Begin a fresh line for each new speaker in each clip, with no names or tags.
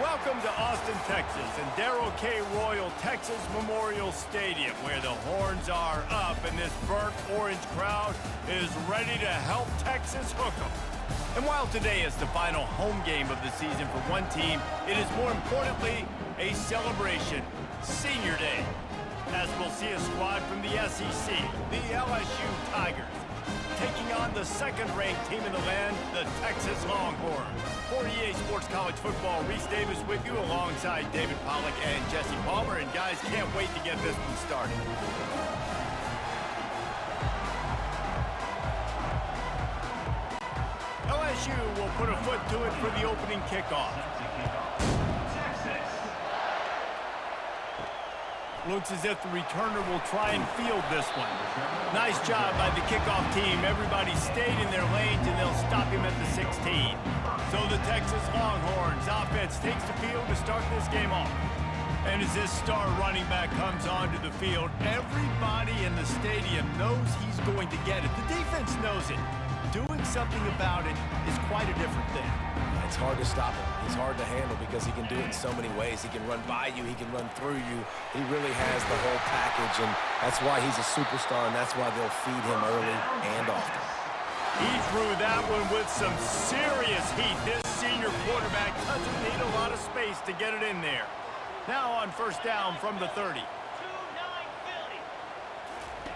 Welcome to Austin, Texas, and Darrell K. Royal Texas Memorial Stadium, where the horns are up and this burnt orange crowd is ready to help Texas hook 'em. And while today is the final home game of the season for one team, it is more importantly a celebration, Senior Day, as we'll see a squad from the SEC, the LSU Tigers, taking on the second-ranked team in the land, the Texas Longhorns. For EA Sports College Football, Reese Davis with you alongside David Pollack and Jesse Palmer. And guys, can't wait to get this one started. LSU will put a foot to it for the opening kickoff. Looks as if the returner will try and field this one. Nice job by the kickoff team. Everybody stayed in their lanes, and they'll stop him at the 16. So the Texas Longhorns offense takes the field to start this game off. And as this star running back comes onto the field, everybody in the stadium knows he's going to get it. The defense knows it. Doing something about it is quite a different thing.
It's hard to stop him. He's hard to handle because he can do it in so many ways. He can run by you. He can run through you. He really has the whole package, and that's why he's a superstar, and that's why they'll feed him early and often.
He threw that one with some serious heat. This senior quarterback doesn't need a lot of space to get it in there. Now on first down from the 30.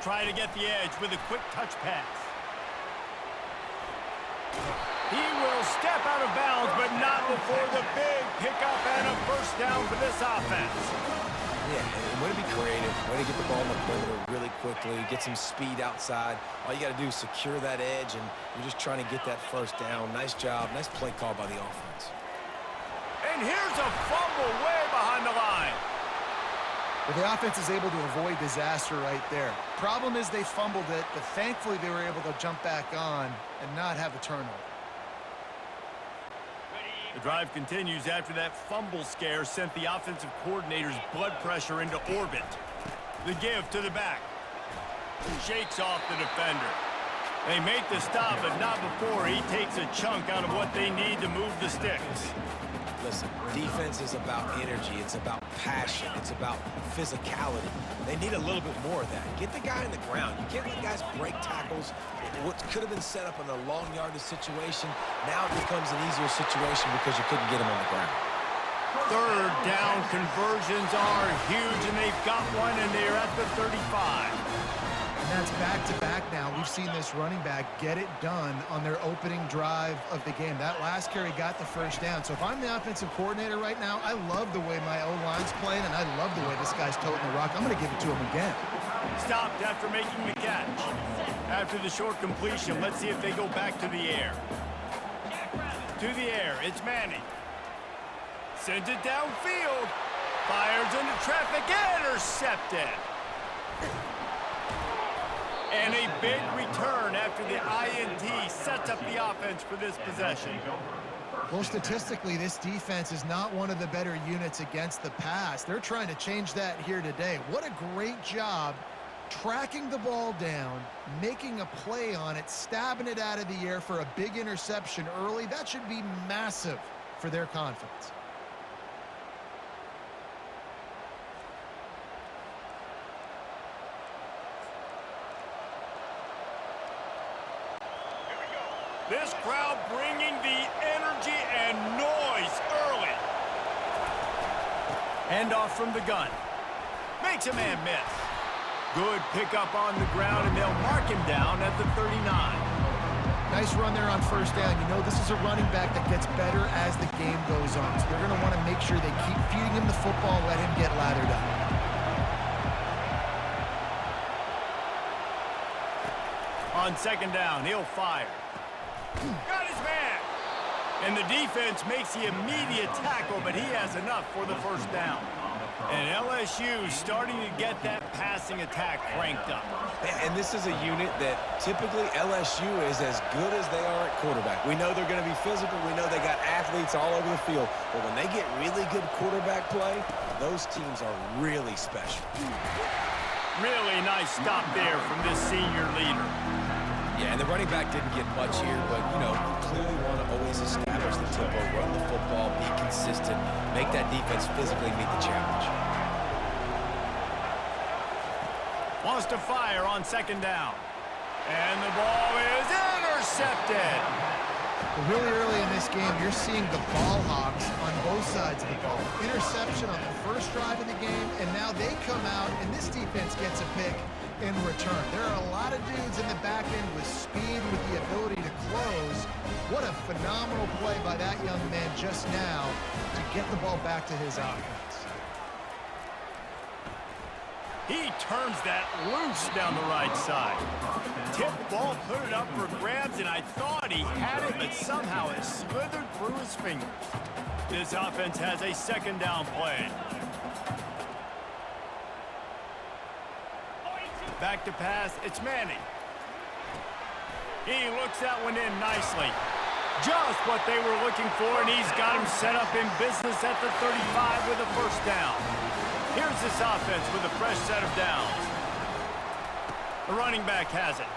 Try to get the edge with a quick touch pass. He will step out of bounds, but not before the big pickup and a first down for this offense.
Yeah, and way to be creative, way to get the ball in the perimeter really quickly, get some speed outside. All you got to do is secure that edge, and you're just trying to get that first down. Nice job, nice play call by the offense.
And here's a fumble way behind the line.
Well, the offense is able to avoid disaster right there. Problem is they fumbled it, but thankfully they were able to jump back on and not have a turnover.
The drive continues after that fumble scare sent the offensive coordinator's blood pressure into orbit. The give to the back. Shakes off the defender. They make the stop, but not before he takes a chunk out of what they need to move the sticks.
Listen, defense is about energy. It's about passion. It's about physicality. They need a little bit more of that. Get the guy on the ground. You can't let guys break tackles. What could have been set up in a long yardage situation, now it becomes an easier situation because you couldn't get him on the ground.
Third down conversions are huge, and they've got one, and they're at the 35.
And that's back-to-back now. We've seen this running back get it done on their opening drive of the game. That last carry got the first down. So if I'm the offensive coordinator right now, I love the way my O-line's playing, and I love the way this guy's toting the rock. I'm going to give it to him again.
Stopped after making the catch. After the short completion, let's see if they go back to the air. To the air, it's Manning. Sends it downfield. Fires into traffic, intercepted. And a big return after the INT sets up the offense for this possession.
Well, statistically, this defense is not one of the better units against the pass. They're trying to change that here today. What a great job tracking the ball down, making a play on it, stabbing it out of the air for a big interception early. That should be massive for their confidence.
This crowd bringing the energy and noise early. Handoff from the gun. Makes a man miss. Good pickup on the ground, and they'll mark him down at the 39.
Nice run there on first down. You know, this is a running back that gets better as the game goes on. So they're going to want to make sure they keep feeding him the football, let him get lathered up.
On second down, he'll fire. Got his man. And the defense makes the immediate tackle, but he has enough for the first down. And LSU starting to get that passing attack cranked up.
And this is a unit that typically LSU is as good as they are at quarterback. We know they're going to be physical. We know they got athletes all over the field. But when they get really good quarterback play, those teams are really special.
Really nice stop there from this senior leader.
Yeah, and the running back didn't get much here, but, you know, you clearly want to always establish the tempo, run the football, be consistent, make that defense physically meet the challenge.
Wants to fire on second down. And the ball is intercepted.
Really early in this game, you're seeing the ball hawks on both sides of the ball. Interception on the first drive of the game, and now they come out, and this defense gets a pick in return. There are a lot of dudes in the back end with speed, with the ability to close. What a phenomenal play by that young man just now to get the ball back to his offense.
He turns that loose down the right side. Tipped ball, put it up for grabs, and I thought he had it, but somehow it slithered through his fingers. This offense has a second down play. Back to pass, it's Manning. He looks that one in nicely. Just what they were looking for, and he's got him set up in business at the 35 with a first down. Here's this offense with a fresh set of downs. The running back has it.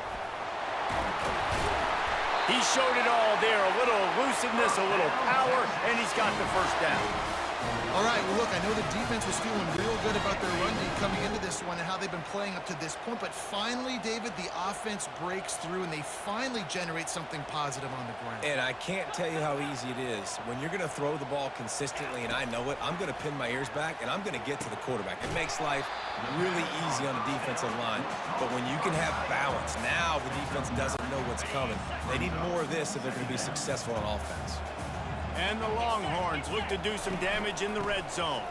He showed it all there, a little elusiveness, a little power, and he's got the first down.
All right, well, look, I know the defense was feeling real good about their run D coming into this one and how they've been playing up to this point, but finally, David, the offense breaks through and they finally generate something positive on the ground.
And I can't tell you how easy it is. When you're going to throw the ball consistently, and I know it, I'm going to pin my ears back, and I'm going to get to the quarterback. It makes life really easy on the defensive line. But when you can have balance, now the defense doesn't know what's coming. They need more of this if they're going to be successful on offense.
And the Longhorns look to do some damage in the red zone.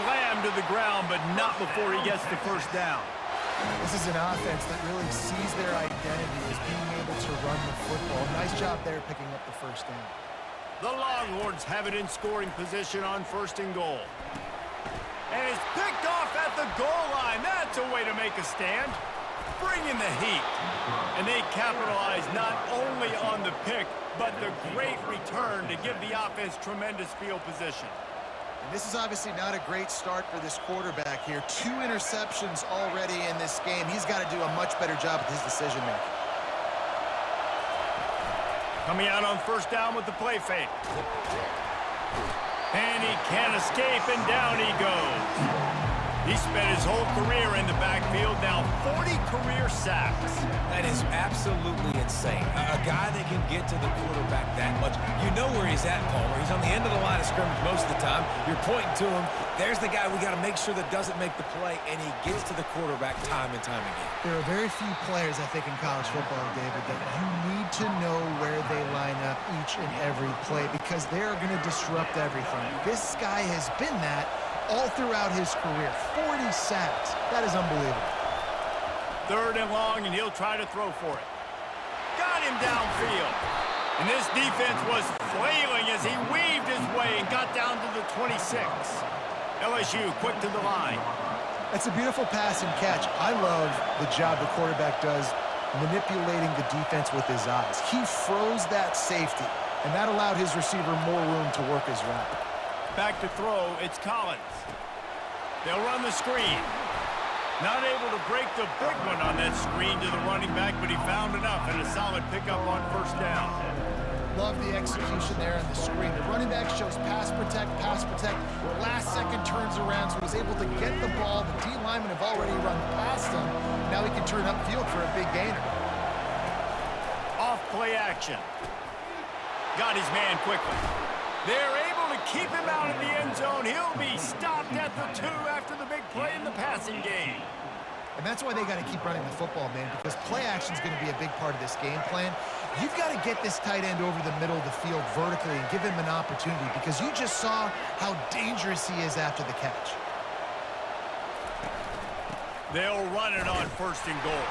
Slammed to the ground, but not before he gets the first down.
This is an offense that really sees their identity as being able to run the football. Nice job there picking up the first down.
The Longhorns have it in scoring position on first and goal. And it's picked off at the goal line. That's a way to make a stand. Bring in the heat. And they capitalize not only on the pick, but the great return to give the offense tremendous field position.
And this is obviously not a great start for this quarterback here. 2 interceptions already in this game. He's got to do a much better job with his decision-making.
Coming out on first down with the play fake. And he can't escape, and down he goes. He spent his whole career in the backfield, now 40 career sacks.
That is absolutely insane. A guy that can get to the quarterback that much. You know where he's at, Palmer. He's on the end of the line of scrimmage most of the time. You're pointing to him. There's the guy we got to make sure that doesn't make the play, and he gets to the quarterback time and time again.
There are very few players, I think, in college football, David, that you need to know where they line up each and every play because they're going to disrupt everything. This guy has been that all throughout his career. 40 sacks. That is unbelievable.
Third and long, and he'll try to throw for it. Got him downfield. And this defense was flailing as he weaved his way and got down to the 26. LSU quick to the line.
That's a beautiful pass and catch. I love the job the quarterback does manipulating the defense with his eyes. He froze that safety, and that allowed his receiver more room to work his route.
Back to throw, it's Collins. They'll run the screen. Not able to break the big one on that screen to the running back, but he found enough and a solid pickup on first down.
Love the execution there on the screen. The running back shows pass protect. Last second turns around, so he's able to get the ball. The D linemen have already run past him. Now he can turn upfield for a big gainer.
Off play action. Got his man quickly. They're able to keep him out of the end zone. He'll be stopped at the 2 after the big play in the passing game.
And that's why they got to keep running the football, man, because play action is going to be a big part of this game plan. You've got to get this tight end over the middle of the field vertically and give him an opportunity because you just saw how dangerous he is after the catch.
They'll run it on first and goal.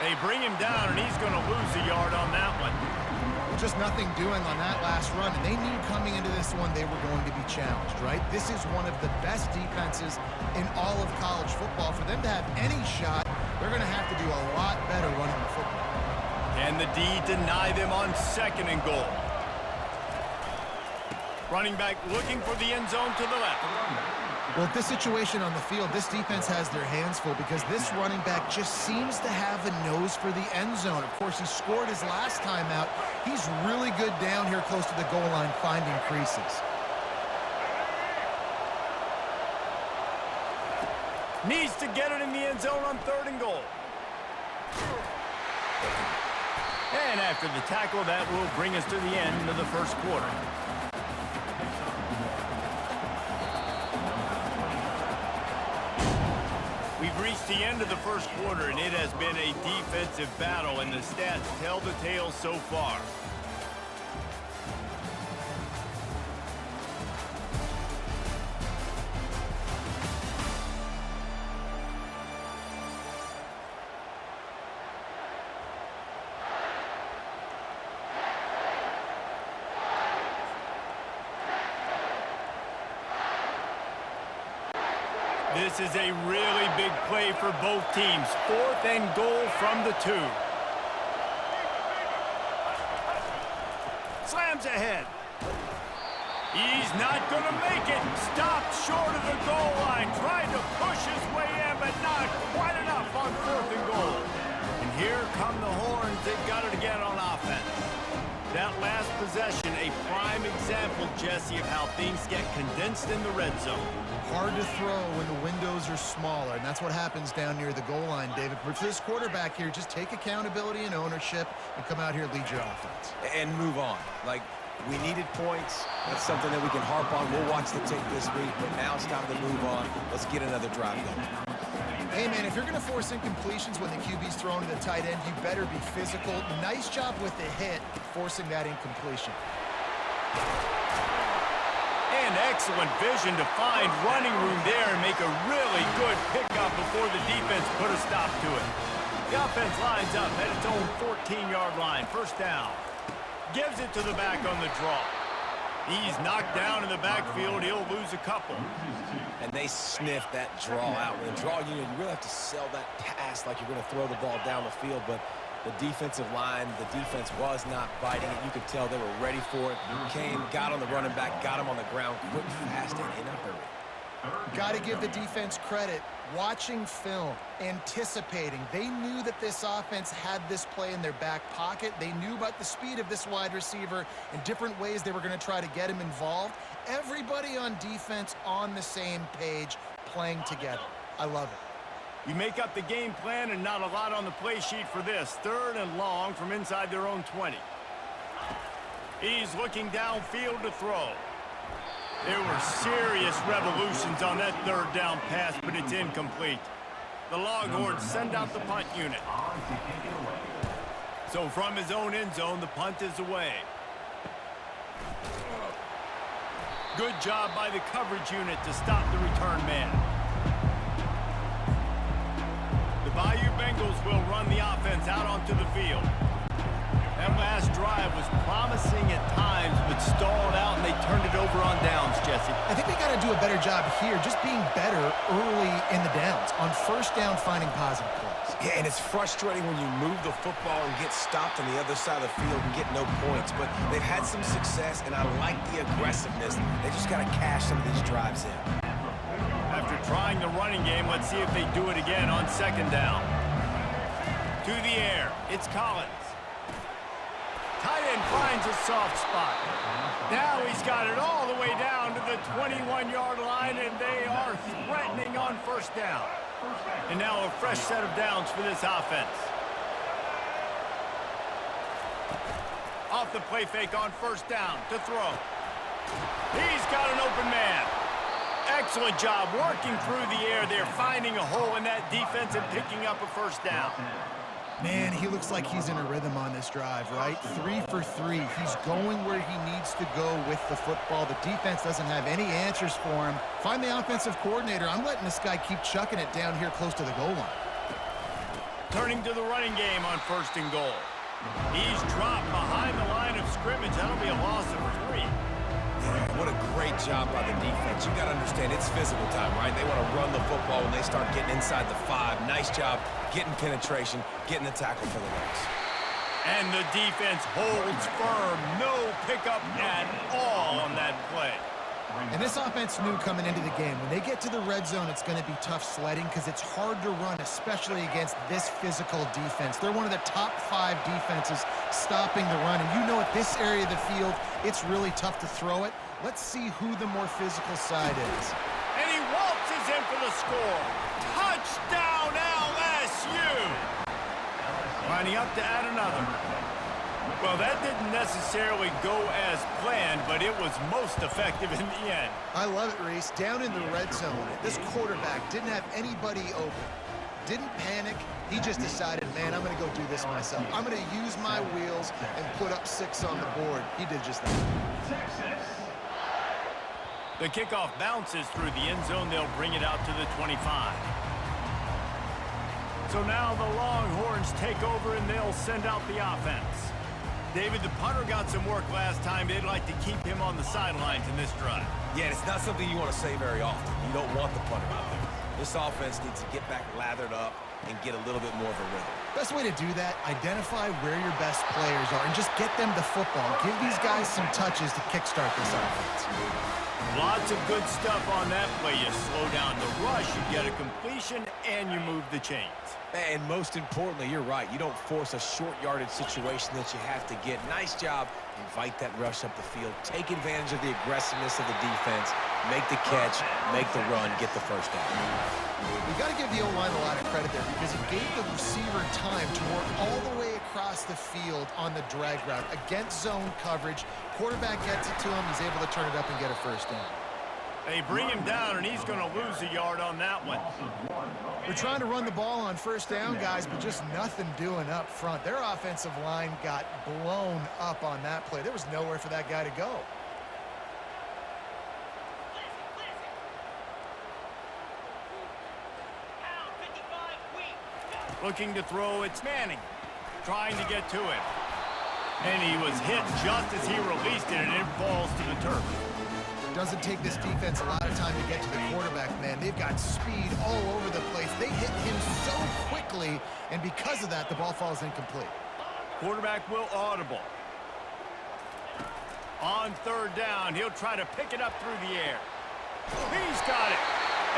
They bring him down, and he's going to lose a yard on that one.
Just nothing doing on that last run, and they knew coming into this one they were going to be challenged, right? This is one of the best defenses in all of college football. For them to have any shot, they're going to have to do a lot better running the football.
Can the D deny them on second and goal? Running back looking for the end zone to the left.
Well, this situation on the field, this defense has their hands full because this running back just seems to have a nose for the end zone. Of course, he scored his last time out. He's really good down here close to the goal line finding creases.
Needs to get it in the end zone on 3rd and goal. And after the tackle, that will bring us to the end of the first quarter. We've reached the end of the first quarter, and it has been a defensive battle, and the stats tell the tale so far. This is a really big play for both teams. 4th and goal from the 2. Slams ahead. He's not going to make it. Stopped short of the goal line. Tried to push his way in, but not quite enough on 4th and goal. And here come the Horns. They've got it again on offense. That last possession, a prime example, Jesse, of how things get condensed in the red zone.
Hard to throw when the windows are smaller, and that's what happens down near the goal line, David. But for this quarterback here, just take accountability and ownership and come out here and lead your offense.
And move on. Like, we needed points. That's something that we can harp on. We'll watch the tape this week, but now it's time to move on. Let's get another drive going.
Hey, man, if you're going to force incompletions when the QB's throwing to the tight end, you better be physical. Nice job with the hit, forcing that incompletion.
And excellent vision to find running room there and make a really good pickup before the defense put a stop to it. The offense lines up at its own 14-yard line. 1st down. Gives it to the back on the draw. He's knocked down in the backfield. He'll lose a couple.
And they sniff that draw out. With a draw unit, you really have to sell that pass like you're going to throw the ball down the field. But the defensive line, the defense was not biting it. You could tell they were ready for it. Came, got on the running back, got him on the ground quick, fast, and in a hurry.
Got to give the defense credit. Watching film, anticipating. They knew that this offense had this play in their back pocket. They knew about the speed of this wide receiver and different ways they were going to try to get him involved. Everybody on defense on the same page, playing together. I love it.
You make up the game plan and not a lot on the play sheet for this. 3rd and long from inside their own 20. He's looking downfield to throw. There were serious revolutions on that 3rd down pass, but it's incomplete. The Longhorns send out the punt unit. So from his own end zone, the punt is away. Good job by the coverage unit to stop the return man. The Bayou Bengals will run the offense out onto the field. That last drive was promising at times, but stalled out, and they turned it over on downs, Jesse.
I think they got to do a better job here, just being better early in the downs. On 1st down, finding positive plays.
Yeah, and it's frustrating when you move the football and get stopped on the other side of the field and get no points. But they've had some success, and I like the aggressiveness. They just got to cash some of these drives in.
After trying the running game, let's see if they do it again on 2nd down. To the air, it's Collins. Tight end finds a soft spot. Now he's got it all the way down to the 21-yard line, and they are threatening on 1st down. And now a fresh set of downs for this offense. Off the play fake on 1st down to throw. He's got an open man. Excellent job working through the air there, finding a hole in that defense and picking up a 1st down.
Man, he looks like he's in a rhythm on this drive, right? 3 for 3. He's going where he needs to go with the football. The defense doesn't have any answers for him. Find the offensive coordinator. I'm letting this guy keep chucking it down here close to the goal line.
Turning to the running game on 1st and goal. He's dropped behind the line of scrimmage. That'll be a loss of 3.
Yeah, what a great job by the defense. You got to understand, it's physical time, right? They want to run the football when they start getting inside the 5. Nice job getting penetration, getting the tackle for the loss.
And the defense holds firm. No pickup at all on that play.
And this offense knew coming into the game, when they get to the red zone, it's going to be tough sledding because it's hard to run, especially against this physical defense. They're one of the top 5 defenses stopping the run. And you know at this area of the field, it's really tough to throw it. Let's see who the more physical side is.
And he waltzes in for the score. Touchdown, LSU! Lining up to add another. Well, that didn't necessarily go as planned, but it was most effective in the end.
I love it, Reese. Down in the red zone, this quarterback didn't have anybody open. Didn't panic. He just decided, man, I'm going to go do this myself. I'm going to use my wheels and put up 6 on the board. He did just that.
The kickoff bounces through the end zone. They'll bring it out to the 25. So now the Longhorns take over, and they'll send out the offense. David, the punter got some work last time. They'd like to keep him on the sidelines in this drive.
Yeah, it's not something you want to say very often. You don't want the punter out there. This offense needs to get back lathered up and get a little bit more of a rhythm.
Best way to do that, identify where your best players are and just get them the football. Give these guys some touches to kickstart this offense.
Lots of good stuff on that play. You slow down the rush, you get a completion, and you move the chains.
And most importantly, you're right. You don't force a short yardage situation that you have to get. Nice job. Invite that rush up the field. Take advantage of the aggressiveness of the defense. Make the catch, make the run, get the first down.
We've got to give the O-line a lot of credit there because he gave the receiver time to work all the way across the field on the drag route against zone coverage. Quarterback gets it to him. He's able to turn it up and get a first down.
They bring him down, and he's going to lose a yard on that one.
We're trying to run the ball on first down, guys, but just nothing doing up front. Their offensive line got blown up on that play. There was nowhere for that guy to go.
Looking to throw, it's Manning. Trying to get to it. And he was hit just as he released it, and it falls to the turf.
Doesn't take this defense a lot of time to get to the quarterback, man. They've got speed all over the place. They hit him so quickly, and because of that, the ball falls incomplete.
Quarterback will audible. On third down, he'll try to pick it up through the air. He's got it.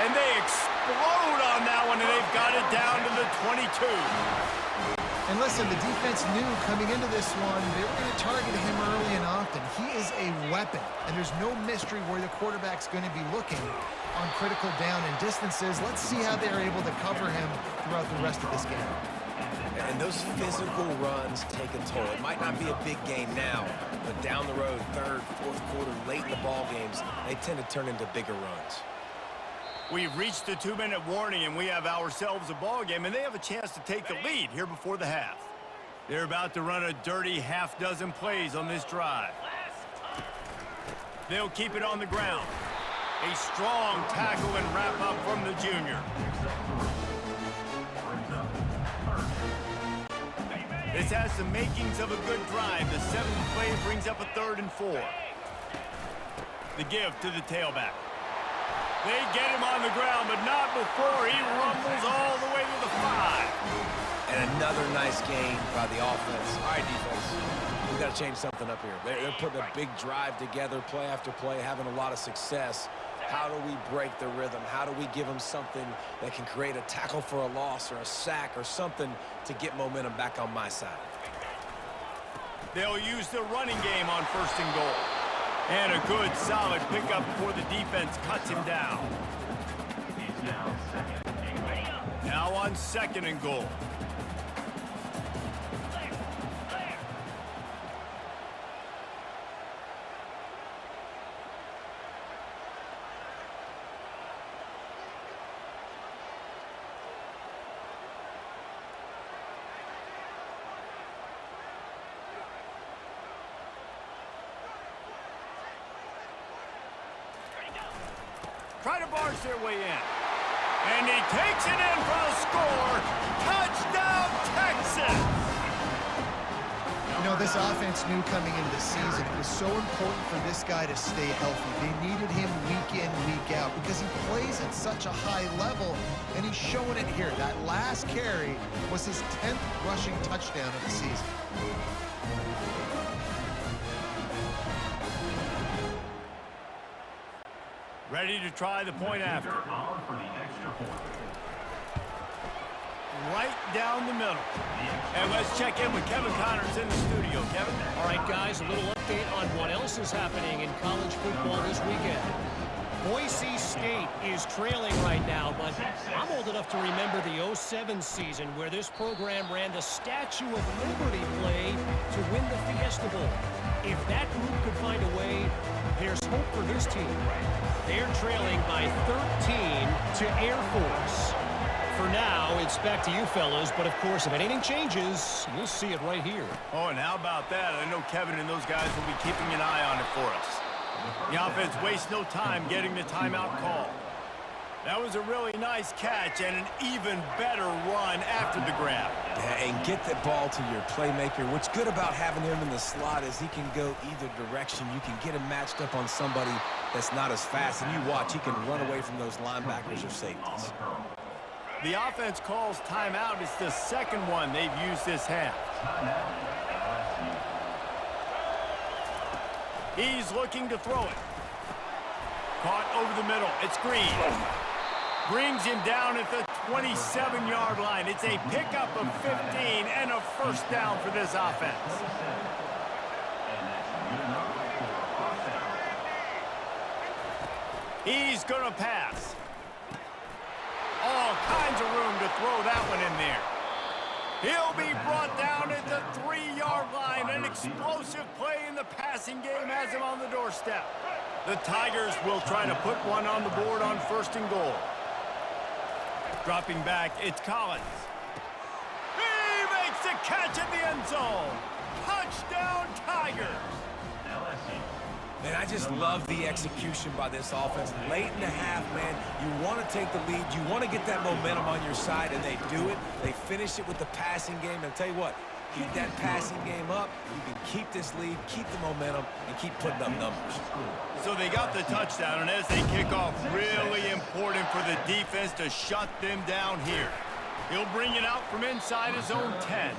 And they explode on that one, and they've got it down to the 22.
And listen, the defense knew coming into this one, they were going to target him early and often. He is a weapon, and there's no mystery where the quarterback's going to be looking on critical down and distances. Let's see how they're able to cover him throughout the rest of this game.
And those physical runs take a toll. It might not be a big game now, but down the road, third, fourth quarter, late in the ball games, they tend to turn into bigger runs.
We've reached the 2-minute warning, and we have ourselves a ball game, and they have a chance to take the lead here before the half. They're about to run a dirty half-dozen plays on this drive. They'll keep it on the ground. A strong tackle and wrap up from the junior. This has the makings of a good drive. The 7th play brings up a 3rd and 4. The give to the tailback. They get him on the ground, but not before he rumbles all the way to the 5.
And another nice game by the offense. All right, defense, we've got to change something up here. They're putting a big drive together, play after play, having a lot of success. How do we break the rhythm? How do we give them something that can create a tackle for a loss or a sack or something to get momentum back on my side?
They'll use the running game on 1st and goal. And a good, solid pickup before the defense cuts him down. Now on 2nd and goal. Try to barge their way in. And he takes it in for the score. Touchdown, Texas!
You know, this offense knew coming into the season it was so important for this guy to stay healthy. They needed him week in, week out because he plays at such a high level, and he's showing it here. That last carry was his 10th rushing touchdown of the season.
Ready to try the point after. Right down the middle. And let's check in with Kevin Connors in the studio. Kevin?
All right, guys, a little update on what else is happening in college football this weekend. Boise State is trailing right now, but I'm old enough to remember the '07 season where this program ran the Statue of Liberty play to win the Fiesta Bowl. If that group could find a way, there's hope for this team. They're trailing by 13 to Air Force. For now, it's back to you fellas, but of course, if anything changes, you'll see it right here.
Oh, and how about that? I know Kevin and those guys will be keeping an eye on it for us. The offense wastes no time getting the timeout call. That was a really nice catch and an even better run after the grab.
Yeah, and get the ball to your playmaker. What's good about having him in the slot is he can go either direction. You can get him matched up on somebody that's not as fast, and you watch, he can run away from those linebackers or safeties.
The offense calls timeout. It's the second one they've used this half. He's looking to throw it. Caught over the middle. It's Green. Brings him down at the 27-yard line. It's a pickup of 15 and a first down for this offense. He's going to pass. All kinds of room to throw that one in there. He'll be brought down at the 3-yard line. An explosive play in the passing game has him on the doorstep. The Tigers will try to put one on the board on 1st and goal. Dropping back, it's Collins. He makes the catch in the end zone. Touchdown, Tigers.
Man, I just love the execution by this offense. Late in the half, man, you want to take the lead. You want to get that momentum on your side, and they do it. They finish it with the passing game. And I'll tell you what, keep that passing game up. You can keep this lead, keep the momentum, and keep putting up numbers.
So they got the touchdown, and as they kick off, really important for the defense to shut them down here. He'll bring it out from inside his own 10.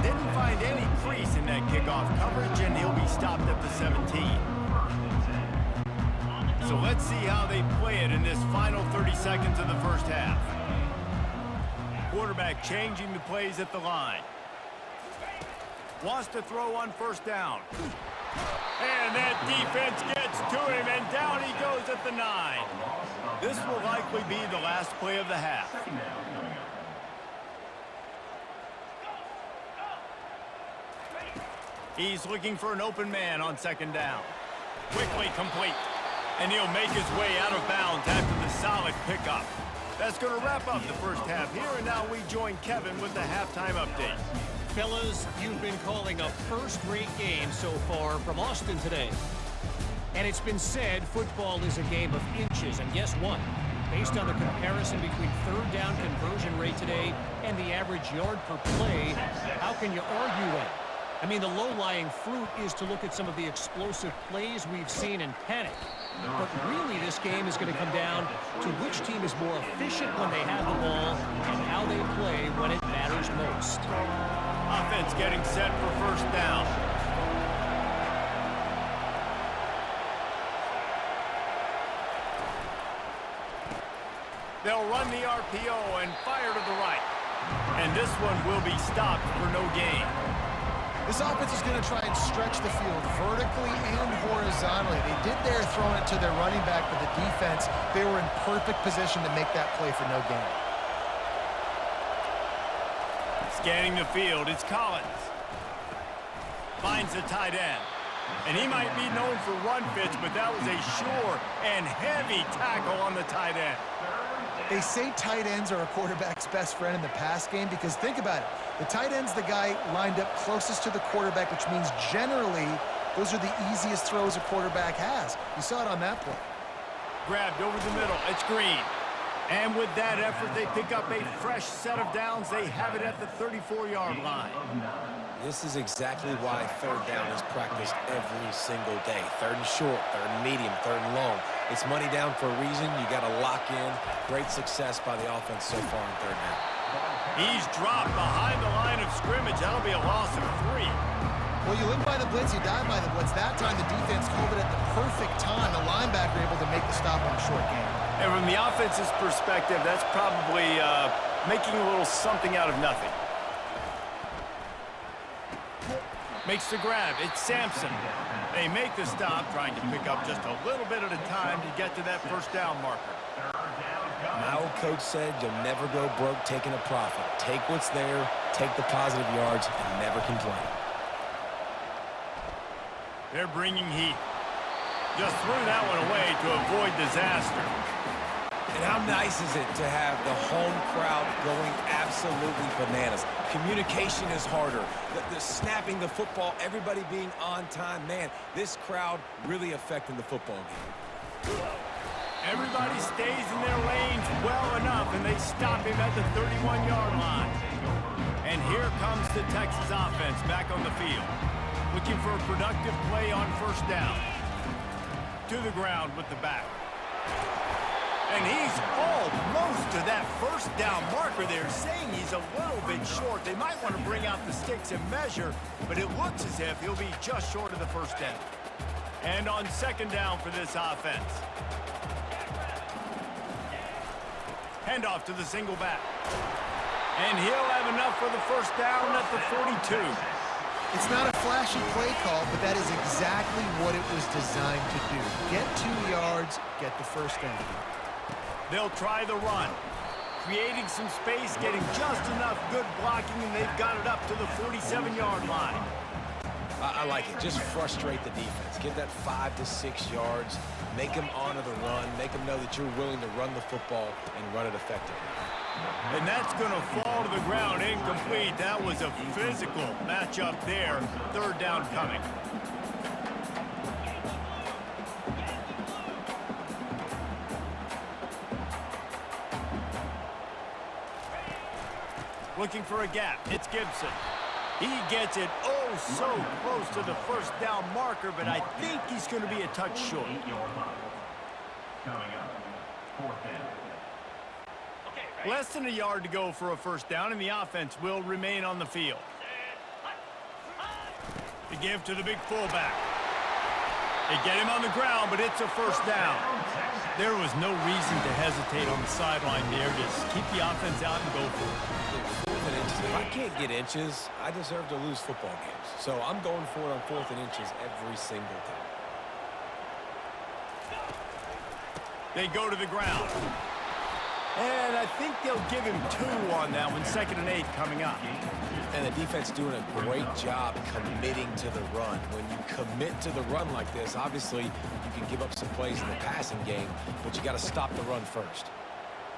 Didn't find any crease in that kickoff coverage, and he'll be stopped at the 17. So let's see how they play it in this final 30 seconds of the first half. Quarterback changing the plays at the line. Wants to throw on 1st down. And that defense gets to him, and down he goes at the 9. This will likely be the last play of the half. He's looking for an open man on 2nd down. Quickly complete. And he'll make his way out of bounds after the solid pickup. That's going to wrap up the first half here, and now we join Kevin with the halftime update.
Fellas, you've been calling a first-rate game so far from Austin today. And it's been said football is a game of inches, and guess what? Based on the comparison between 3rd down conversion rate today and the average yard per play, how can you argue that? I mean, the low-lying fruit is to look at some of the explosive plays we've seen in panic. But really, this game is going to come down to which team is more efficient when they have the ball and how they play when it matters most.
Offense getting set for 1st down. They'll run the RPO and fire to the right. And this one will be stopped for no gain.
This offense is going to try and stretch the field vertically and horizontally. They did their throwing it to their running back, but the defense, they were in perfect position to make that play for no gain.
Scanning the field, it's Collins. Finds the tight end. And he might be known for run fits, but that was a sure and heavy tackle on the tight end.
They say tight ends are a quarterback's best friend in the pass game because think about it. The tight end's the guy lined up closest to the quarterback, which means generally those are the easiest throws a quarterback has. You saw it on that play.
Grabbed over the middle. It's Green. And with that effort, they pick up a fresh set of downs. They have it at the 34-yard line.
This is exactly why 3rd down is practiced every single day. 3rd and short, 3rd and medium, 3rd and long. It's money down for a reason. You got to lock in. Great success by the offense so far in 3rd down.
He's dropped behind the line of scrimmage. That'll be a loss of 3.
Well, you live by the blitz, you die by the blitz. That time, the defense called it at the perfect time. The linebacker able to make the stop on a short game.
And from the offense's perspective, that's probably making a little something out of nothing. Makes the grab. It's Sampson. They make the stop, trying to pick up just a little bit at a time to get to that first down marker.
My old coach said you'll never go broke taking a profit. Take what's there, take the positive yards, and never complain.
They're bringing heat. Just threw that one away to avoid disaster.
And how nice is it to have the home crowd going absolutely bananas? Communication is harder. The snapping the football, everybody being on time. Man, this crowd really affecting the football game.
Everybody stays in their lanes well enough, and they stop him at the 31-yard line. And here comes the Texas offense back on the field, looking for a productive play on first down. To the ground with the back. And he's almost to that first down marker. They're saying he's a little bit short. They might want to bring out the sticks and measure, but it looks as if he'll be just short of the first down. And on second down for this offense. Handoff to the single back. And he'll have enough for the first down at the 42.
It's not a flashy play call, but that is exactly what it was designed to do. Get 2 yards, get the first down.
They'll try the run. Creating some space, getting just enough good blocking, and they've got it up to the 47-yard line.
I like it. Just frustrate the defense. Get that 5 to 6 yards. Make them honor the run. Make them know that you're willing to run the football and run it effectively.
And that's going to fall to the ground incomplete. That was a physical matchup there. Third down coming. Looking for a gap. It's Gibson. He gets it oh so close to the first down marker, but I think he's going to be a touch short. Less than a yard to go for a first down, and the offense will remain on the field. To give to the big fullback. They get him on the ground, but it's a first down. There was no reason to hesitate on the sideline there. Just keep the offense out and go for it.
If I can't get inches, I deserve to lose football games. So I'm going for it on 4th and inches every single time.
They go to the ground. And I think they'll give him 2 on that one. 2nd and 8 coming up.
And the defense doing a great job committing to the run. When you commit to the run like this, obviously you can give up some plays in the passing game, but you got to stop the run first.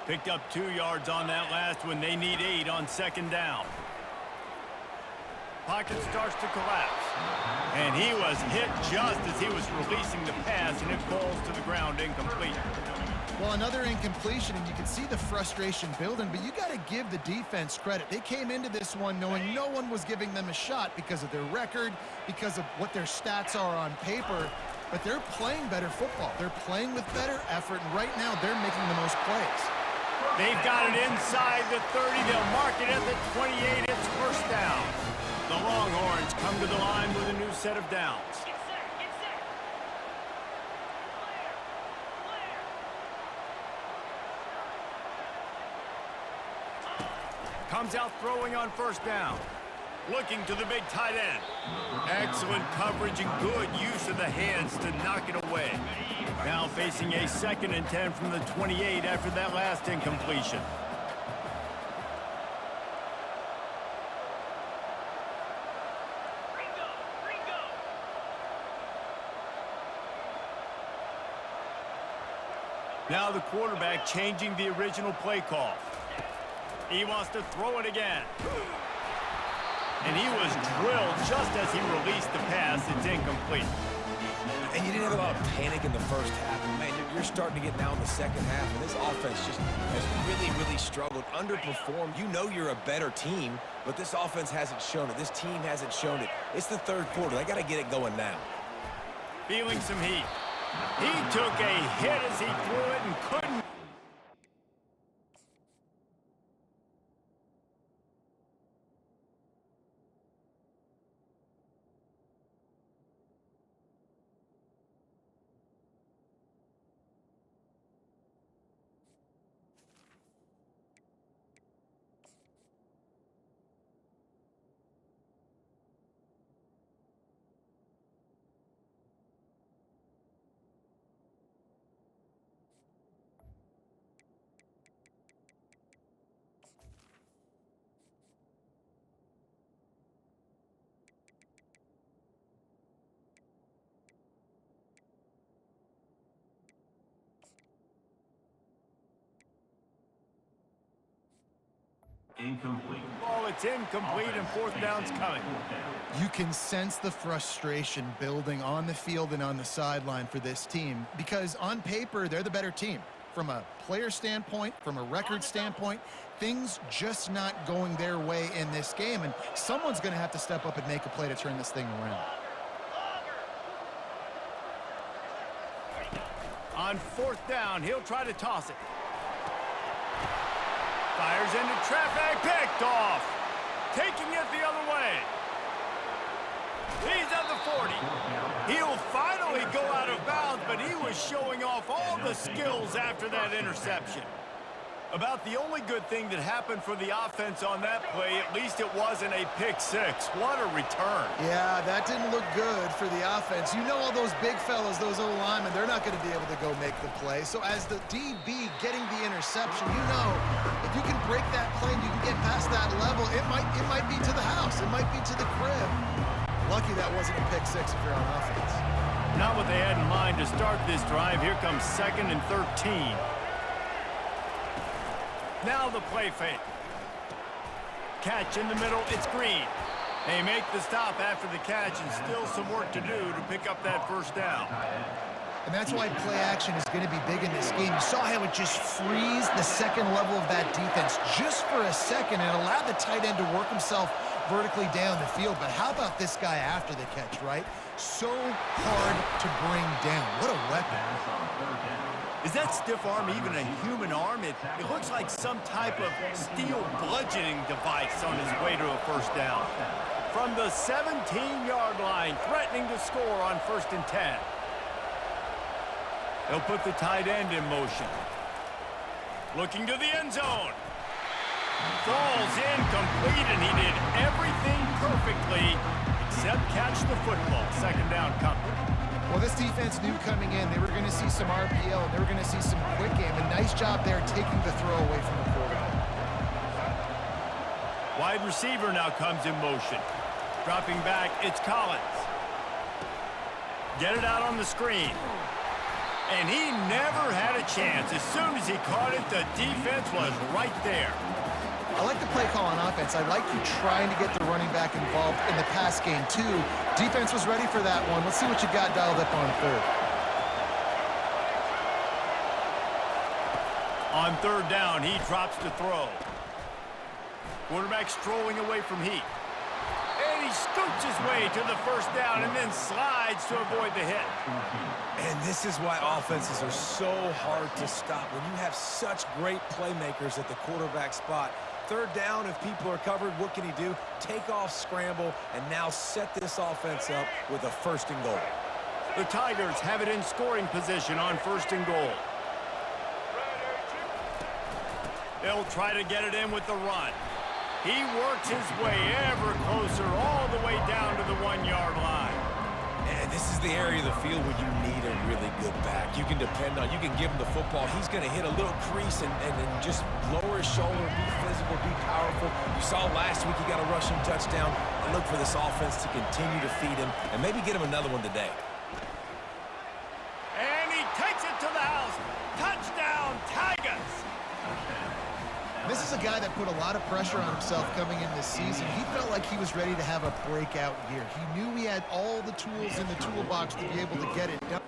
Picked up 2 yards on that last one. They need 8 on 2nd down. Pocket starts to collapse. And he was hit just as he was releasing the pass, and it falls to the ground incomplete.
Well, another incompletion, and you can see the frustration building, but you got to give the defense credit. They came into this one knowing no one was giving them a shot because of their record, because of what their stats are on paper, but they're playing better football. They're playing with better effort, and right now they're making the most plays.
They've got it inside the 30. They'll mark it at the 28. It's first down. The Longhorns come to the line with a new set of downs. Comes out throwing on first down. Looking to the big tight end. Excellent coverage and good use of the hands to knock it away. Now facing a 2nd and 10 from the 28 after that last incompletion. Now the quarterback changing the original play call. He wants to throw it again. And he was drilled just as he released the pass. It's incomplete.
And you didn't have a lot of panic in the first half. And man, you're starting to get now in the second half, and this offense just has really struggled, underperformed. You know you're a better team, but this offense hasn't shown it. This team hasn't shown it. It's the 3rd quarter. They got to get it going now.
Feeling some heat. He took a hit as he threw it and couldn't.
Incomplete.
Ball, it's incomplete, and fourth down's coming.
You can sense the frustration building on the field and on the sideline for this team because on paper, they're the better team. From a player standpoint, from a record standpoint, things just not going their way in this game, and someone's going to have to step up and make a play to turn this thing around.
On fourth down, he'll try to toss it. Fires into traffic, picked off. Taking it the other way. He's at the 40. He'll finally go out of bounds, but he was showing off all the skills after that interception. About the only good thing that happened for the offense on that play, at least it wasn't a pick six. What a return.
Yeah, that didn't look good for the offense. You know all those big fellas, those O-linemen, they're not going to be able to go make the play. So as the DB getting the interception, you know, if you can break that plane, you can get past that level, it might be to the house. It might be to the crib. Lucky that wasn't a pick six if you're on offense.
Not what they had in mind to start this drive. Here comes 2nd and 13. Now the play fake. Catch in the middle, it's Green. They make the stop after the catch and still some work to do to pick up that first down.
And that's why play action is going to be big in this game. You saw how it just frees the second level of that defense just for a second and allowed the tight end to work himself vertically down the field. But how about this guy after the catch, right? So hard to bring down. What a weapon.
Is that stiff arm even a human arm? It looks like some type of steel bludgeoning device on his way to a first down. From the 17-yard line, threatening to score on 1st and 10. They'll put the tight end in motion. Looking to the end zone. Falls incomplete, and he did everything perfectly except catch the football. 2nd down coming.
Well, this defense knew coming in they were going to see some RPO, and they were going to see some quick game. A nice job there taking the throw away from the quarterback.
Wide receiver now comes in motion. Dropping back, it's Collins. Get it out on the screen. And he never had a chance. As soon as he caught it, the defense was right there.
I like the play call on offense. I like you trying to get the running back involved in the pass game, too. Defense was ready for that one. Let's see what you got dialed up on 3rd.
On 3rd down, he drops to throw. Quarterback strolling away from Heat. And he scoots his way to the first down and then slides to avoid the hit.
And this is why offenses are so hard to stop. When you have such great playmakers at the quarterback spot, 3rd down, if people are covered, what can he do? Take off, scramble, and now set this offense up with a 1st and goal.
The Tigers have it in scoring position on 1st and goal. They'll try to get it in with the run. He works his way ever closer all the way down to the 1-yard line.
And this is the area of the field where you need a really good back. You can depend on, you can give him the football. He's going to hit a little crease and just lower his shoulder, be physical, be powerful. You saw last week he got a rushing touchdown. I look for this offense to continue to feed him and maybe get him another one today.
And he takes it to the house. Touchdown, Tigers!
This is a guy that put a lot of pressure on himself coming in this season. He felt like he was ready to have a breakout year. He knew he had all the tools in the toolbox to be able to get it done.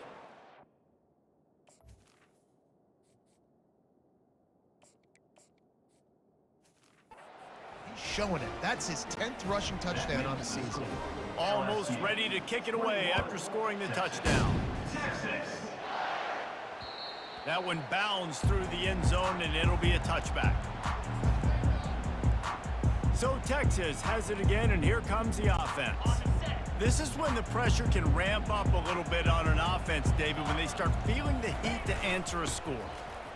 He's showing it. That's his 10th rushing touchdown on the season.
Almost ready to kick it away after scoring the touchdown. That one bounds through the end zone, and it'll be a touchback. So Texas has it again, and here comes the offense. This is when the pressure can ramp up a little bit on an offense, David, when they start feeling the heat to answer a score.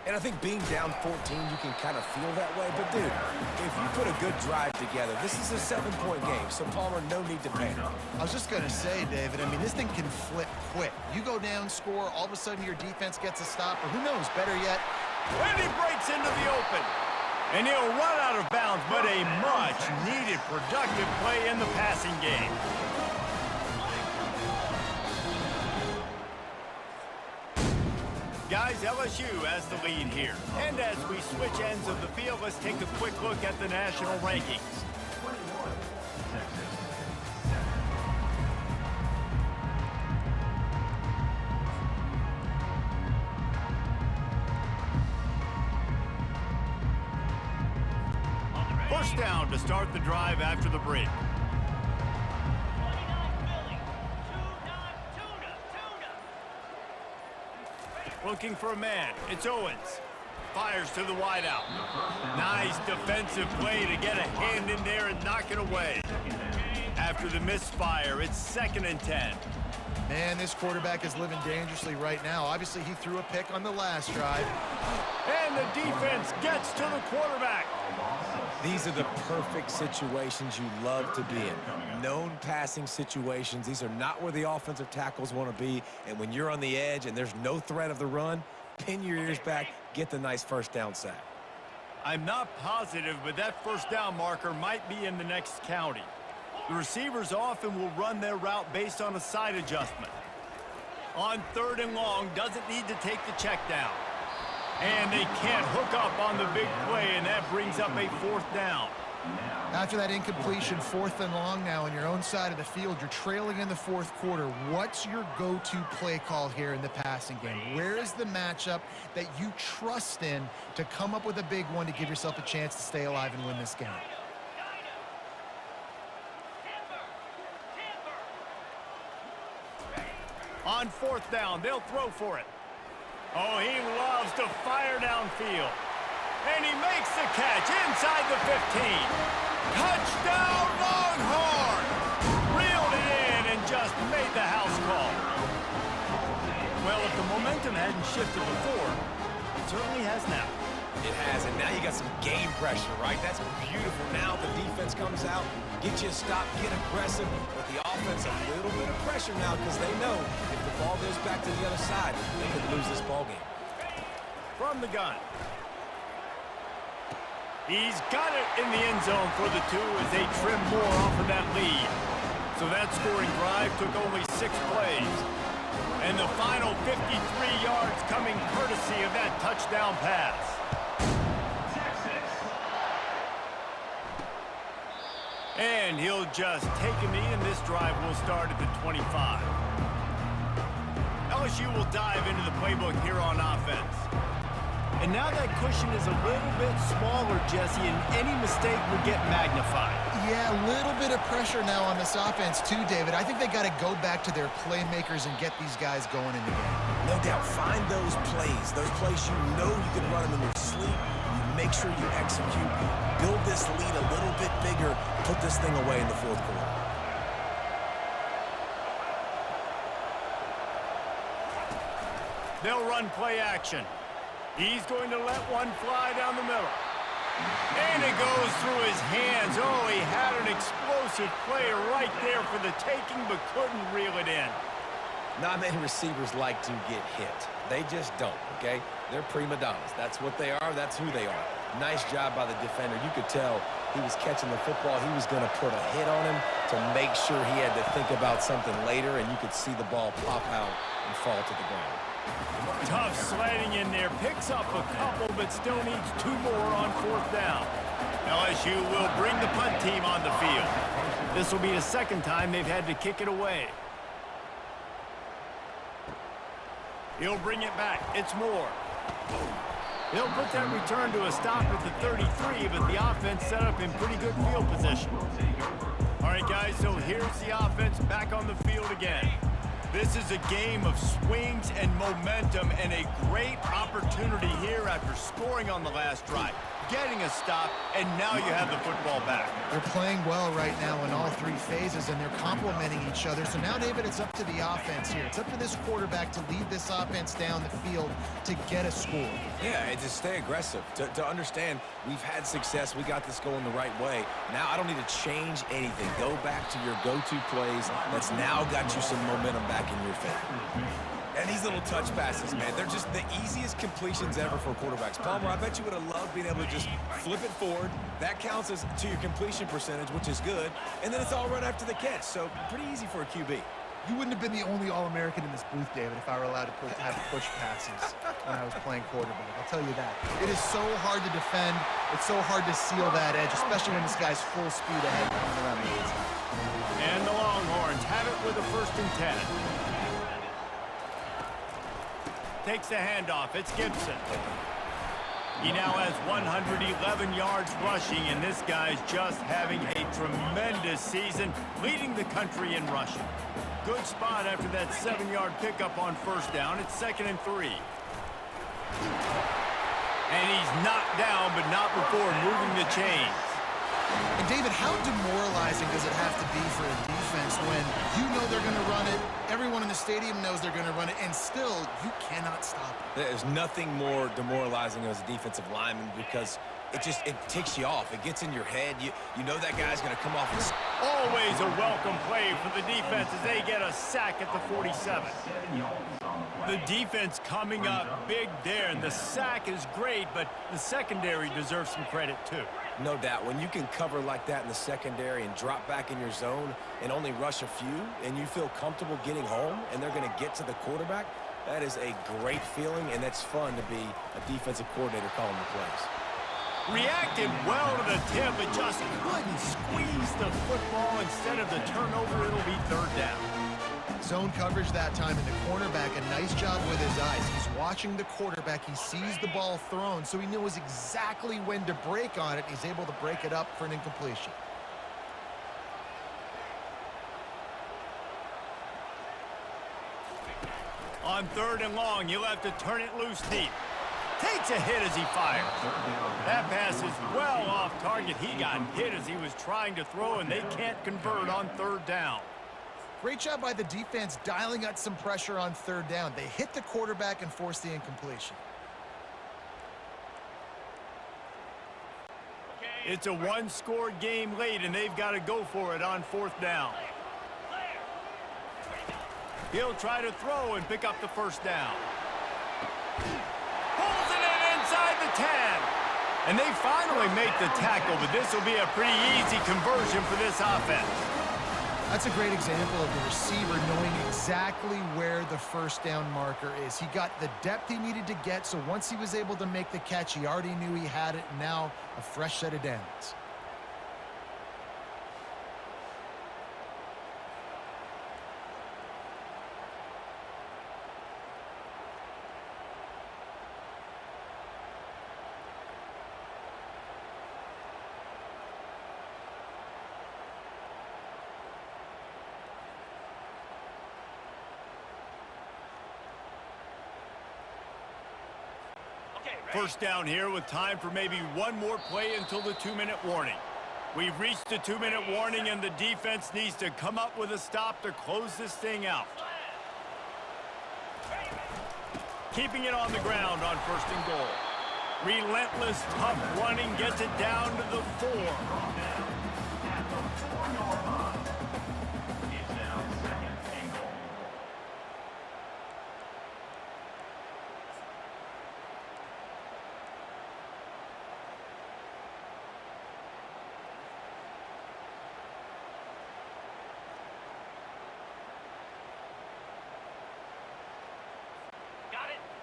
And I think being down 14, you can kind of feel that way. But, dude, if you put a good drive together, this is a 7-point game, so Palmer, no need to panic.
I was just going to say, David, I mean, this thing can flip quick. You go down, score, all of a sudden your defense gets a stop, or who knows, better yet.
And he breaks into the open. And he'll run out of bounds, but a much-needed productive play in the passing game. Guys guys, LSU has the lead here. And as we switch ends of the field, let's take a quick look at the national rankings. First down to start the drive after the break. Looking for a man. It's Owens. Fires to the wideout. Nice defensive play to get a hand in there and knock it away. After the misfire, it's 2nd and 10.
Man, this quarterback is living dangerously right now. Obviously, he threw a pick on the last drive.
And the defense gets to the quarterback.
These are the perfect situations you love to be in. Known passing situations. These are not where the offensive tackles want to be. And when you're on the edge and there's no threat of the run, pin your ears back, get the nice first down sack.
I'm not positive, but that first down marker might be in the next county. The receivers often will run their route based on a side adjustment. On 3rd and long, doesn't need to take the check down. And they can't hook up on the big play, and that brings up a 4th down.
After that incompletion, 4th and long now on your own side of the field, you're trailing in the 4th quarter. What's your go-to play call here in the passing game? Where is the matchup that you trust in to come up with a big one to give yourself a chance to stay alive and win this game?
On 4th down, they'll throw for it. Oh, he loves to fire downfield. And he makes the catch inside the 15. Touchdown, Longhorns! Reeled it in and just made the house call. Well, if the momentum hadn't shifted before, it certainly has now.
It has, and now you got some game pressure, right? That's beautiful. Now the defense comes out, get you a stop, get aggressive, but the offense a little bit of pressure now because they know if the ball goes back to the other side, they could lose this ball game.
From the gun. He's got it in the end zone for the 2 as they trim more off of that lead. So that scoring drive took only 6 plays. And the final 53 yards coming courtesy of that touchdown pass. And he'll just take a knee, and this drive will start at the 25. LSU will dive into the playbook here on offense. And now that cushion is a little bit smaller, Jesse, and any mistake will get magnified.
Yeah, a little bit of pressure now on this offense too, David. I think they got to go back to their playmakers and get these guys going in the game.
No doubt. Find those plays you know you can run them in your sleep. You make sure you execute. Build this lead a little bit bigger. Put this thing away in the 4th quarter.
They'll run play action. He's going to let one fly down the middle. And it goes through his hands. Oh, he had an explosive play right there for the taking, but couldn't reel it in.
Not many receivers like to get hit. They just don't, okay? They're prima donnas. That's what they are. That's who they are. Nice job by the defender. You could tell he was catching the football. He was going to put a hit on him to make sure he had to think about something later, and you could see the ball pop out and fall to the ground.
Tough sliding in there. Picks up a couple, but still needs 2 more on 4th down. LSU will bring the punt team on the field. This will be the 2nd time they've had to kick it away. He'll bring it back. It's Moore. He'll put that return to a stop at the 33, but the offense set up in pretty good field position. All right, guys, so here's the offense back on the field again. This is a game of swings and momentum, and a great opportunity here after scoring on the last drive, getting a stop, and now you have the football back.
They're playing well right now in all 3 phases, and they're complementing each other. So now, David, it's up to the offense here. It's up to this quarterback to lead this offense down the field to get a score.
Yeah, and to stay aggressive, to understand we've had success, we got this going the right way. Now I don't need to change anything. Go back to your go-to plays. That's now got you some momentum back in your favor. And these little touch passes, man, they're just the easiest completions ever for quarterbacks. Palmer, I bet you would have loved being able to just flip it forward. That counts as to your completion percentage, which is good. And then it's all run after the catch, so pretty easy for a QB.
You wouldn't have been the only All-American in this booth, David, if I were allowed to have push passes when I was playing quarterback. I'll tell you that. It is so hard to defend. It's so hard to seal that edge, especially when this guy's full speed ahead coming around the outside.
And the Longhorns have it with a 1st and 10. Takes the handoff. It's Gibson. He now has 111 yards rushing, and this guy's just having a tremendous season, leading the country in rushing. Good spot after that 7-yard pickup on 1st down. It's 2nd and 3. And he's knocked down, but not before moving the chains.
And David, how demoralizing does it have to be for a defense when you know they're going to run it, everyone in the stadium knows they're going to run it, and still you cannot stop it?
There's nothing more demoralizing as a defensive lineman because it ticks you off. It gets in your head. You know that guy's going to come off and...
Always a welcome play for the defense as they get a sack at the 47. The defense coming up big there, and the sack is great, but the secondary deserves some credit too.
No doubt. When you can cover like that in the secondary and drop back in your zone and only rush a few, and you feel comfortable getting home, and they're going to get to the quarterback, that is a great feeling, and that's fun to be a defensive coordinator calling the plays.
Reacted well to the tip, but just couldn't squeeze the football. Instead of the turnover, it'll be 3rd down.
Zone coverage that time, and the cornerback, a nice job with his eyes. He's watching the quarterback. He sees the ball thrown, so he knows exactly when to break on it. He's able to break it up for an incompletion.
On 3rd and long, you'll have to turn it loose deep. Takes a hit as he fires. That pass is well off target. He got hit as he was trying to throw, and they can't convert on 3rd down.
Great job by the defense dialing up some pressure on 3rd down. They hit the quarterback and forced the incompletion.
It's a 1-score game late, and they've got to go for it on 4th down. He'll try to throw and pick up the 1st down. Pulls it in inside the 10. And they finally make the tackle, but this will be a pretty easy conversion for this offense.
That's a great example of the receiver knowing exactly where the 1st down marker is. He got the depth he needed to get, so once he was able to make the catch, he already knew he had it, and now a fresh set of downs.
First down here with time for maybe one more play until the 2-minute warning. We've reached the 2-minute warning, and the defense needs to come up with a stop to close this thing out. Keeping it on the ground on 1st and goal. Relentless, tough running gets it down to the 4.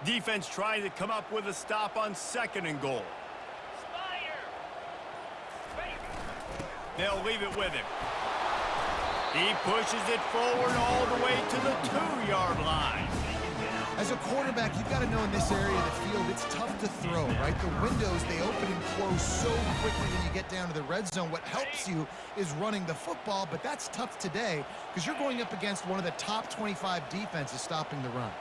Defense trying to come up with a stop on 2nd and goal. They'll leave it with him. He pushes it forward all the way to the 2-yard line.
As a quarterback, you've got to know in this area of the field, it's tough to throw, right? The windows, they open and close so quickly when you get down to the red zone. What helps you is running the football, but that's tough today because you're going up against one of the top 25 defenses stopping the run.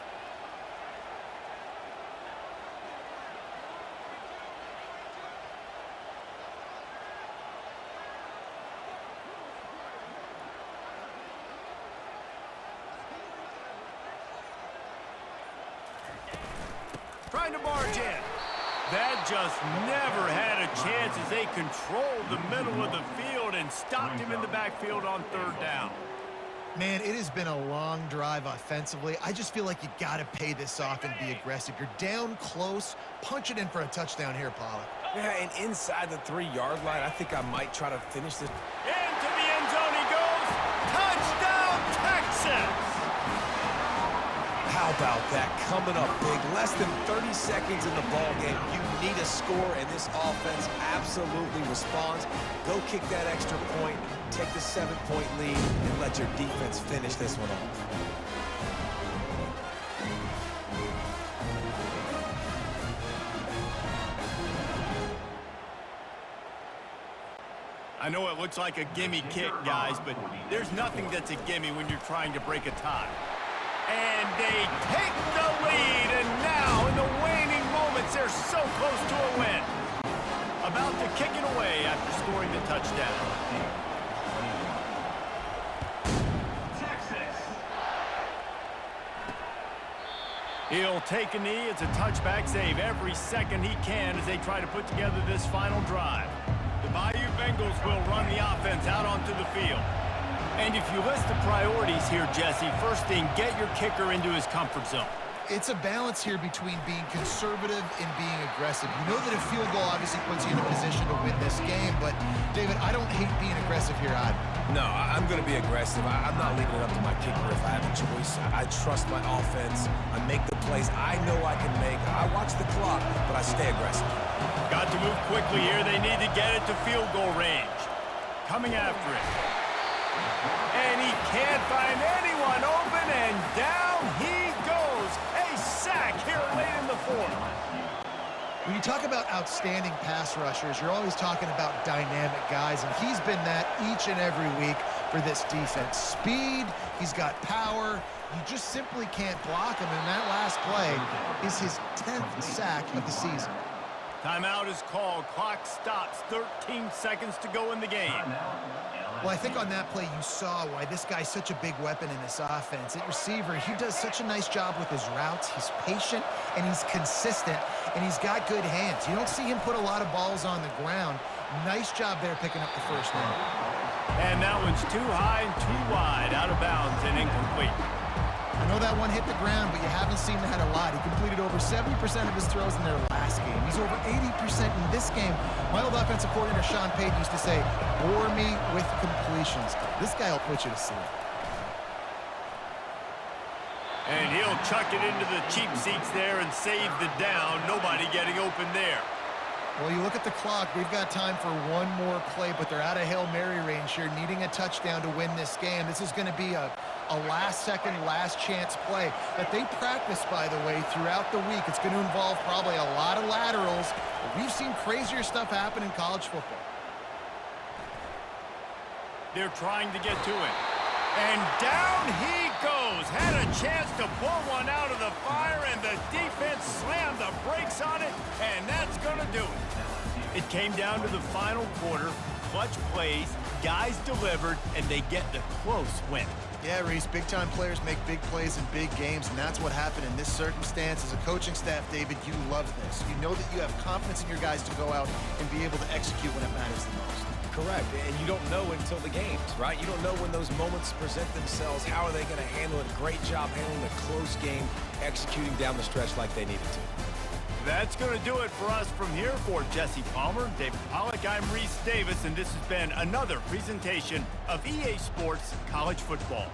Trying to barge in. That just never had a chance as they controlled the middle of the field and stopped him in the backfield on 3rd down.
Man, it has been a long drive offensively. I just feel like you got to pay this off and be aggressive. You're down close. Punch it in for a touchdown here, Pollack.
Yeah, and inside the 3-yard line, I think I might try to finish this.
Into the end zone he goes. Touchdown, Texas!
How about that? Coming up big. Less than 30 seconds in the ball game. You need a score, and this offense absolutely responds. Go kick that extra point, take the 7-point lead, and let your defense finish this one off.
I know it looks like a gimme kick, guys, but there's nothing that's a gimme when you're trying to break a tie. And they take the lead, and now in the waning moments, they're so close to a win. About to kick it away after scoring the touchdown. He'll take a knee. It's a touchback save every second he can as they try to put together this final drive. The Bayou Bengals will run the offense out onto the field. And if you list the priorities here, Jesse, first thing, get your kicker into his comfort zone.
It's a balance here between being conservative and being aggressive. You know that a field goal obviously puts you in a position to win this game, but, David, I don't hate being aggressive here either.
No, I'm going to be aggressive. I'm not leaving it up to my kicker if I have a choice. I trust my offense. I make the plays I know I can make. I watch the clock, but I stay aggressive.
Got to move quickly here. They need to get it to field goal range. Coming after it. And he can't find anyone open, and down he goes. A sack here late in the fourth.
When you talk about outstanding pass rushers, you're always talking about dynamic guys, and he's been that each and every week for this defense. Speed, he's got power. You just simply can't block him, and that last play is his 10th sack of the season.
Timeout is called. Clock stops. 13 seconds to go in the game.
Well, I think on that play you saw why this guy's such a big weapon in this offense. At receiver, he does such a nice job with his routes. He's patient, and he's consistent, and he's got good hands. You don't see him put a lot of balls on the ground. Nice job there picking up the first down.
And that one's too high and too wide, out of bounds and incomplete.
I know that one hit the ground, but you haven't seen that a lot. He completed over 70% of his throws in their last game. He's over 80% in this game. My old offensive coordinator, Sean Payton, used to say, bore me with completions. This guy will put you to sleep.
And he'll chuck it into the cheap seats there and save the down. Nobody getting open there.
Well, you look at the clock. We've got time for one more play, but they're out of Hail Mary range here, needing a touchdown to win this game. This is going to be a last-second, last-chance play that they practice, by the way, throughout the week. It's going to involve probably a lot of laterals. We've seen crazier stuff happen in college football.
They're trying to get to it. And down he goes. Had a chance to pull one out of the fire, and the defense slammed the brakes on it, and that's going to do it. It came down to the final quarter. Clutch plays, guys delivered, and they get the close win.
Yeah, Reese, big-time players make big plays in big games, and that's what happened in this circumstance. As a coaching staff, David, you love this. You know that you have confidence in your guys to go out and be able to execute when it matters the most.
Correct, and you don't know until the games, right? You don't know when those moments present themselves. How are they going to handle it? Great job handling a close game, executing down the stretch like they needed to.
That's going to do it for us from here. For Jesse Palmer, David Pollack, I'm Reese Davis, and this has been another presentation of EA Sports College Football.